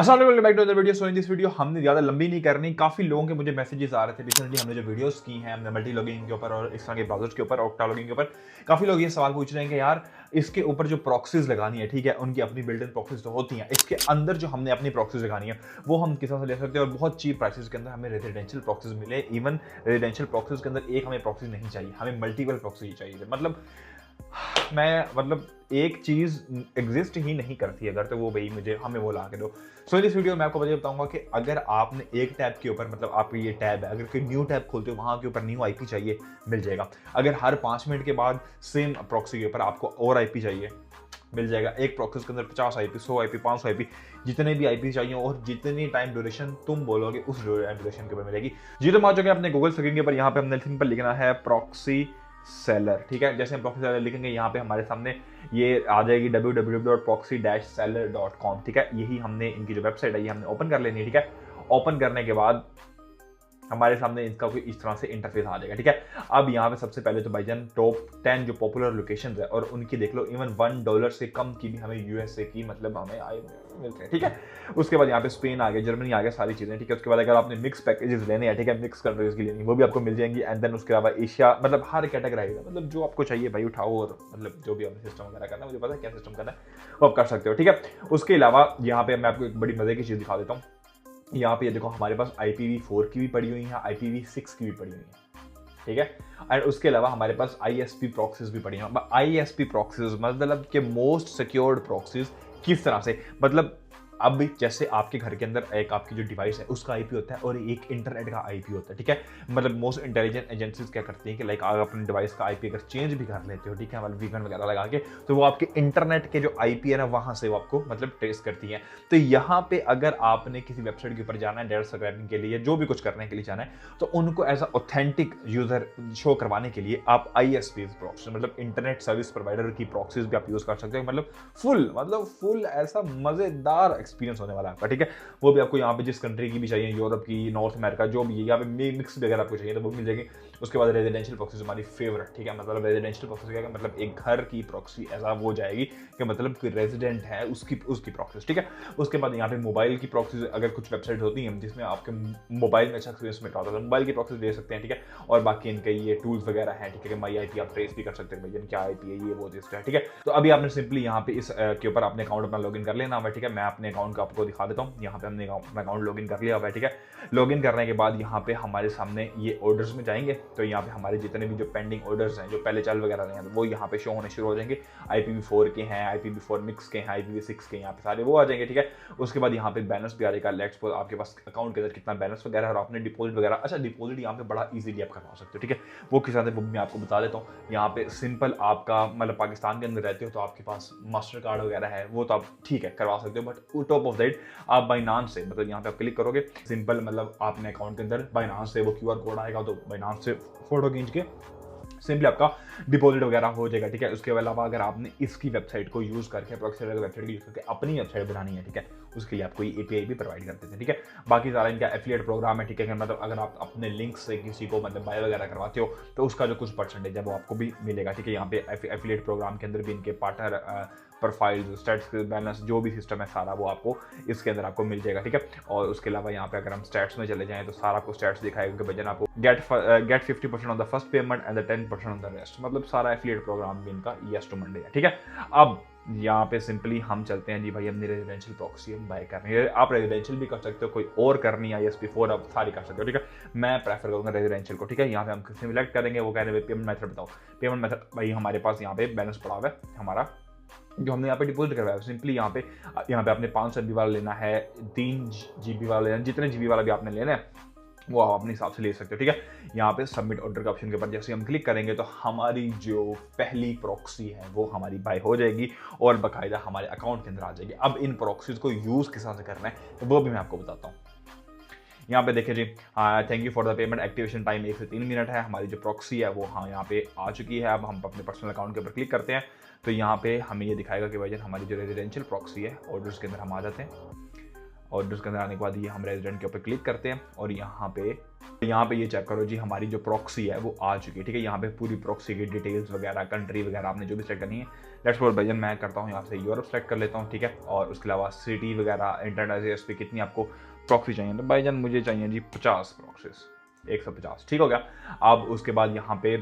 अस्सलाम वालेकुम, back to the video. So in this video हमने ज़्यादा लंबी नहीं करनी। काफ़ी लोगों के मुझे मैसेजेस आ रहे थे रिसेंटली हमने जो वीडियोस की हैं, हमने मल्टी लॉगिंग के ऊपर और इस तरह के ब्राउजर्स के ऊपर, ऑक्टा लॉगिंग के ऊपर। काफ़ी लोग ये सवाल पूछ रहे हैं कि यार इसके ऊपर जो प्रॉक्सीज लगानी है, ठीक है, उनकी अपनी बिल्ट इन प्रॉक्सीज तो होती हैं, इसके अंदर जो हमने अपनी प्रॉक्सीज लगानी है वो हम किस तरह से ले सकते हैं और बहुत चीप प्राइसेस के अंदर हमें रेजिडेंशियल प्रॉक्सीज मिले। इवन रेजिडेंशियल प्रॉक्सीज के अंदर एक हमें प्रॉक्सीज नहीं चाहिए, हमें मल्टीपल प्रॉक्सी चाहिए। मतलब एक चीज एग्जिस्ट ही नहीं करती अगर, तो वो भाई मुझे हमें वो ला के दो। सो इस वीडियो में मैं आपको बताऊंगा कि अगर आपने एक टैब के ऊपर, मतलब आपका ये टैब है, अगर कोई न्यू टैब खोलते हो वहां के ऊपर न्यू आईपी चाहिए, मिल जाएगा। अगर हर 5 मिनट के बाद सेम प्रॉक्सी के ऊपर आपको और आईपी चाहिए, मिल जाएगा। एक प्रॉक्सी के अंदर 50 आईपी, 100 आईपी, 500 आईपी, जितने भी आईपी चाहिए और जितनी टाइम ड्यूरेशन तुम बोलोगे उस ड्यूरेशन के ऊपर मिलेगी। जी तो आ चुके हैं अपने गूगल स्क्रीन के ऊपर। यहाँ पे हमने सिंपल लिखना है प्रॉक्सी सेलर, ठीक है। जैसे हम प्रॉक्सी सेलर लिखेंगे यहाँ पे हमारे सामने ये आ जाएगी www.proxy-seller.com, ठीक है। यही हमने इनकी जो वेबसाइट है ये हमने ओपन कर लेनी है, ठीक है। ओपन करने के बाद हमारे सामने इसका कोई इस तरह से इंटरफेस आ जाएगा, ठीक है। अब यहाँ पे सबसे पहले तो भाईजान टॉप 10 जो पॉपुलर लोकेशंस है और उनकी देख लो। इवन $1 से कम की भी हमें यूएसए की मतलब हमें आए मिलते हैं, ठीक है। उसके बाद यहाँ पे स्पेन आ गया, जर्मनी आ गया, सारी चीजें, ठीक है। उसके बाद अगर आपने मिक्स पैकेजेस लेने हैं, ठीक है, मिक्स कंट्रीज की लेनी वो भी आपको मिल जाएंगी। एंड देन उसके अलावा एशिया, मतलब हर कैटेगरी का, मतलब जो आपको चाहिए भाई उठाओ और मतलब जो भी आपने सिस्टम वगैरह करना है, मुझे पता है क्या सिस्टम करना है, वो आप कर सकते हो, ठीक है। उसके अलावा यहाँ पे मैं आपको एक बड़ी मजे की चीज दिखा देता हूँ। यहाँ पे ये देखो हमारे पास IPv4 की भी पड़ी हुई है, IPv6 की भी पड़ी हुई है, ठीक है। और उसके अलावा हमारे पास ISP प्रॉक्सीज भी पड़ी हैं। ISP प्रॉक्सीज मतलब के मोस्ट सिक्योर्ड प्रॉक्सीज किस तरह से, मतलब अब जैसे आपके घर के अंदर एक आपकी जो डिवाइस है उसका आईपी होता है और एक इंटरनेट का आईपी होता है, ठीक है। मतलब मोस्ट इंटेलिजेंट एजेंसीज क्या करती हैं कि लाइक आप अपने डिवाइस का आईपी अगर चेंज भी कर लेते हो, ठीक है, मतलब वीपीएन वगैरह लगा के, तो वो आपके इंटरनेट के जो आईपी है ना वहां से वो आपको मतलब ट्रेस करती है। तो यहाँ पे अगर आपने किसी वेबसाइट के ऊपर जाना है डाटा सब्सक्राइबिंग के लिए, जो भी कुछ करने के लिए जाना है, तो उनको as a authentic user show करवाने के लिए आप ISP प्रॉक्सी मतलब इंटरनेट सर्विस प्रोवाइडर की प्रॉक्सीज भी आप यूज कर सकते हो। मतलब फुल ऐसा मजेदार एक्सपीरियंस होने वाला है आपका, ठीक है। वो भी आपको यहाँ पे जिस कंट्री की भी चाहिए, यूरोप की, नॉर्थ अमेरिका, जो भी है, यहाँ पे मिक्स भी अगर आपको चाहिए तो वो मिल जाएगी। उसके बाद रेजिडेंशियल प्रॉक्सी हमारी फेवरेट, ठीक है। मतलब रेजिडेंशियल प्रॉक्सी क्या है, मतलब एक घर की प्रॉक्सी ऐसा हो जाएगी कि मतलब कोई रेजिडेंट है उसकी प्रॉक्सी, ठीक है। उसके बाद यहाँ पे मोबाइल की प्रॉक्सी, अगर कुछ वेबसाइट होती हैं जिसमें आपके मोबाइल में अच्छा एक्सपीरियंस मिल रहा होता है, मोबाइल की प्रॉक्सी दे सकते हैं, ठीक है। और बाकी इनके ये टूल्स वगैरह हैं, ठीक है, माई आईपी आप ट्रेस भी कर सकते हैं भाई क्या आईपी है ये वो जिसका है, ठीक है। तो अभी आपने सिंपली यहाँ पे इस के ऊपर अपने अकाउंट अपना लॉगिन कर लेना है, ठीक है। मैं अपने अकाउंट का आपको दिखा देता हूँ। यहाँ पे हमने अपना अकाउंट लॉगिन कर लिया हुआ है, ठीक है। लॉगिन करने के बाद यहाँ पे हमारे सामने ये ऑर्डर्स में जाएंगे, तो यहाँ पे हमारे जितने भी जो पेंडिंग ऑर्डर्स हैं जो पहले चल वगैरह रहे हैं वो यहाँ पे शो होने शुरू हो जाएंगे। IPv4 के हैं, IPv4 मिक्स के हैं, IPv6 के, यहाँ पे सारे वो आ जाएंगे, ठीक है। उसके बाद यहाँ पे बैलेंस भी आ जाएगा। लेट्स सपोज आपके पास अकाउंट के अंदर कितना बैलेंस वगैरह और आपने डिपॉजिट वगैरह, अच्छा डिपॉजिट यहाँ पे बड़ा इजीली आप करवा सकते हो, ठीक है। वो किस तरह से वो मैं आपको बता देता हूँ। यहाँ पे सिंपल आपका मतलब पाकिस्तान के अंदर रहते हो तो आपके पास मास्टर कार्ड वगैरह है, वो तो आप ठीक है करवा सकते हो। बट टॉप ऑफ दैट आप बाइनांस से, मतलब यहाँ पे आप क्लिक करोगे सिंपल, मतलब आपने अकाउंट के अंदर बाइनांस से वो QR कोड आएगा, तो बाइनांस से फोटो खींच के सिंपली आपका डिपॉजिट वगैरह हो जाएगा, ठीक है। उसके अलावा अगर आपने इसकी वेबसाइट को यूज करके प्रॉक्सी वेबसाइट को यूज करके अपनी वेबसाइट बनानी है, ठीक है, उसके लिए आपको ये API भी प्रोवाइड करते हैं, ठीक है। बाकी सारा इनका एफिलिएट प्रोग्राम है, ठीक है। मतलब अगर आप अपने लिंक से किसी को मतलब बाय वगैरह करवाते हो तो उसका जो कुछ परसेंटेज है वो आपको भी मिलेगा, ठीक है। यहाँ पे एफिलिएट प्रोग्राम के अंदर भी इनके पार्टनर प्रोफाइल स्टैट्स बैलेंस जो भी सिस्टम है सारा वो आपको इसके अंदर आपको मिल जाएगा, ठीक है। और उसके अलावा यहाँ पे अगर हम स्टैट्स में चले जाएं तो सारा आपको स्टैट्स दिखाएगा कि भजन आपको get 50% on the first payment and the 10% on the rest. मतलब सारा एफिलिएट प्रोग्राम भी इनका येस टू मंडे है, ठीक है। अब यहाँ पे सिंपली हम चलते हैं जी भाई हमने रेजिडेंशियल प्रॉक्सी हम बाय करनी है। आप रेजिडेंशियल भी कर सकते हो, कोई और करनी है ISP4 आप सारी कर सकते हो, ठीक है। मैं प्रेफर करूंगा रेजिडेंशियल को, ठीक है। यहाँ पे हम सिलेक्ट करेंगे, वो कह रहे हैं पेमेंट मेथड बताओ। पेमेंट मेथड भाई हमारे पास यहाँ पे बैलेंस पड़ा हुआ है हमारा जो हमने यहाँ पे डिपॉजिट करवाया है। सिंपली यहाँ पे आपने 500 MB वाला लेना है, 3 GB वाला लेना है, जितने GB वाला भी आपने लेना है वो आप अपने हिसाब से ले सकते हो, ठीक है। यहाँ पे सबमिट ऑर्डर का ऑप्शन के ऊपर जैसे हम क्लिक करेंगे तो हमारी जो पहली प्रॉक्सी है वो हमारी बाय हो जाएगी और बाकायदा हमारे अकाउंट के अंदर आ जाएगी। अब इन प्रॉक्सीज को यूज किस तरह से करना है वो भी मैं आपको बताता हूँ। यहाँ पे देखिए जी, thank you for the payment, activation time 1 से 3 मिनट है। हमारी जो प्रॉक्सी है वो यहाँ पे आ चुकी है। अब हम अपने पर्सनल अकाउंट के ऊपर क्लिक करते हैं तो यहाँ पे हमें ये दिखाएगा कि भाई हमारी जो रेजिडेंशियल प्रॉक्सी है ऑर्डर्स के अंदर हम आ जाते हैं। और उसके अंदर आने के बाद ये हम रेजिडेंट के ऊपर क्लिक करते हैं और यहाँ पे ये चेक करो जी, हमारी जो प्रॉक्सी है वो आ चुकी है, ठीक है। यहाँ पे पूरी प्रॉक्सी की डिटेल्स वगैरह, कंट्री वगैरह आपने जो भी सेलेक्ट करनी है। लेट्स सपोज भाईजान मैं करता हूँ यहाँ से यूरोप सेलेक्ट कर लेता हूँ, ठीक है। और उसके अलावा सिटी वगैरह, इंटरनेट पे कितनी आपको प्रॉक्सी चाहिए, तो भाईजान मुझे चाहिए जी 50 प्रॉक्सीज, 150, ठीक हो गया। अब उसके बाद यहाँ पे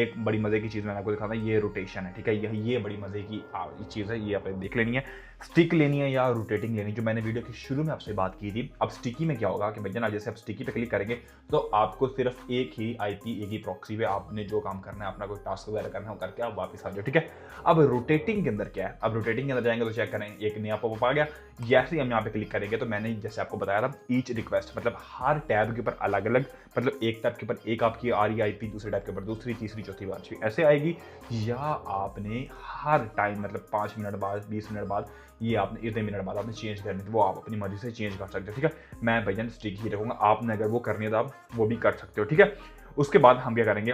एक बड़ी मजे की चीज़ मैंने आपको दिखाता हूँ, ये रोटेशन है, ठीक है। ये बड़ी मजे की चीज़ है, ये आपने देख लेनी है। स्टिक लेनी है या रोटेटिंग लेनी, जो मैंने वीडियो के शुरू में आपसे बात की थी। अब स्टिकी में क्या होगा कि भैया ना, जैसे आप स्टिकी पे क्लिक करेंगे तो आपको सिर्फ एक ही आईपी, एक ही प्रॉक्सी पे आपने जो काम करना है, अपना कोई टास्क वगैरह करना है वो करके आप वापस आ जाओ, ठीक है। अब रोटेटिंग के अंदर क्या है, अब रोटेटिंग के अंदर जाएंगे तो चेक करें, एक नया पॉपअप आ गया। जैसे ही हम यहाँ पे क्लिक करेंगे तो मैंने जैसे आपको बताया था, ईच रिक्वेस्ट मतलब हर टैब के ऊपर अलग अलग, मतलब एक टैब के ऊपर एक आपकी आ रही आईपी, दूसरे टैब के ऊपर दूसरी, तीसरी, चौथी, पांचवी ऐसे आएगी। या आपने हर टाइम मतलब 5 मिनट बाद, 20 मिनट बाद, ये आपने इतने मिनट बाद आपने चेंज करनी थी, वो आप अपनी मर्जी से चेंज कर सकते हो, ठीक है। मैं भैया स्टिक ही रखूंगा, आपने अगर वो करनी है तो आप वो भी कर सकते हो, ठीक है। उसके बाद हम क्या करेंगे,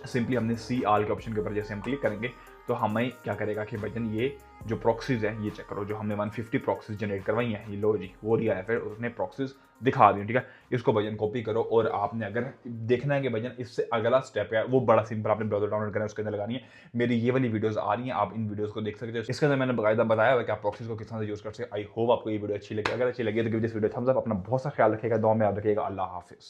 सिंपली हमने सी आल के ऑप्शन के ऊपर जैसे हम क्लिक करेंगे तो हमें क्या करेगा कि भैया ये जो प्रॉक्सीज है, ये चेक करो, जो हमने 150 प्रॉक्सीज जनरेट करवाई हैं, ये लो जी, वो दिया है, फिर उसने प्रॉक्सीज दिखा दी, ठीक है। इसको भजन कॉपी करो और आपने अगर देखना है कि भजन इससे अगला स्टेप है, वो बड़ा सिंपल, आपने ब्राउजर डाउनलोड करना है, उसके अंदर लगानी है। मेरी ये वाली वीडियोस आ रही हैं, आप इन वीडियोस को देख सकते हो। इसके अंदर मैंने बाकायदा बताया हुआ कि आप प्रॉक्सीज को किस तरह से यूज कर सकते हैं। आई होप आपको ये वीडियो अच्छी लगी। अगर अच्छी लगी तो give this video Thums up. अपना बहुत सा ख्याल रखिएगा, दुआ में याद रखिएगा। अल्लाह हाफिज।